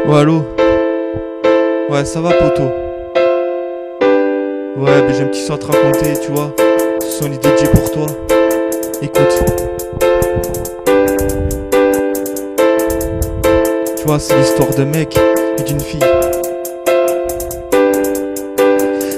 Ouais, allô? Ouais, ça va, poto? Ouais, j'ai un petit son à te raconter, tu vois. Ce son est dédié pour toi. Écoute. Tu vois, c'est l'histoire d'un mec et d'une fille.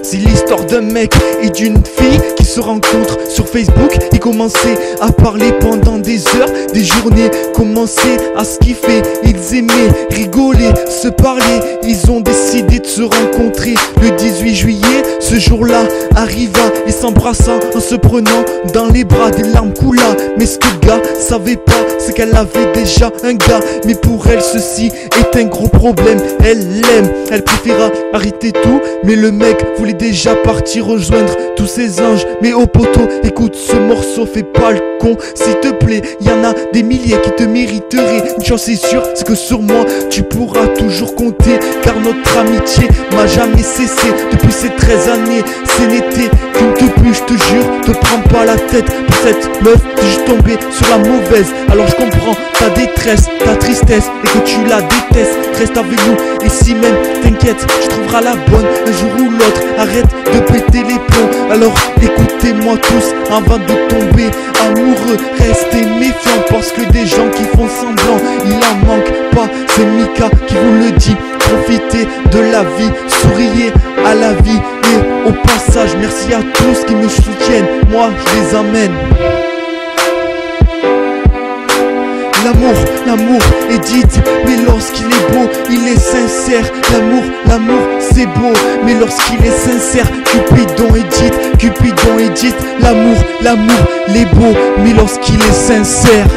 C'est l'histoire d'un mec et d'une fille qui se rencontrent sur Facebook. Ils commençaient à parler pendant des heures, des journées, commençaient à se kiffer. Ils aimaient rigoler, se parler. Ils ont décidé de se rencontrer le 18 juillet. Ce jour-là arriva et s'embrassa en se prenant dans les bras. Des larmes coula, mais ce que le gars savait pas, c'est qu'elle avait déjà un gars. Mais pour elle, ceci est un gros problème. Elle l'aime, elle préféra arrêter tout, mais le mec voulait déjà partir rejoindre tous ces anges. Mais au poteau, écoute ce morceau, fais pas le con s'il te plaît. Y en a des milliers qui te mériteraient. Une chose est sûre, c'est que sur moi tu pourras toujours compter, car notre amitié m'a jamais cessé depuis ces 13 années. Ce n'était qu'une tepu, je te jure, te prends pas la tête pour cette meuf. T'es juste tombé sur la mauvaise. Alors je comprends ta détresse, ta tristesse, et que tu la détestes. Reste avec nous, et si même t'inquiète, tu trouveras la bonne un jour ou l'autre. Arrête de péter les plombs, alors écoutez-moi tous avant de tomber amoureux. Restez méfiants parce que des gens qui font semblant, il en manque pas, c'est Mika qui vous le dit. Profitez de la vie, souriez à la vie. Et au passage, merci à tous qui me soutiennent, moi je les amène. L'amour est dit, mais lorsqu'il est beau, il est sincère. L'amour c'est beau, mais lorsqu'il est sincère. Cupidon est dit, l'amour, il est beau, mais lorsqu'il est sincère.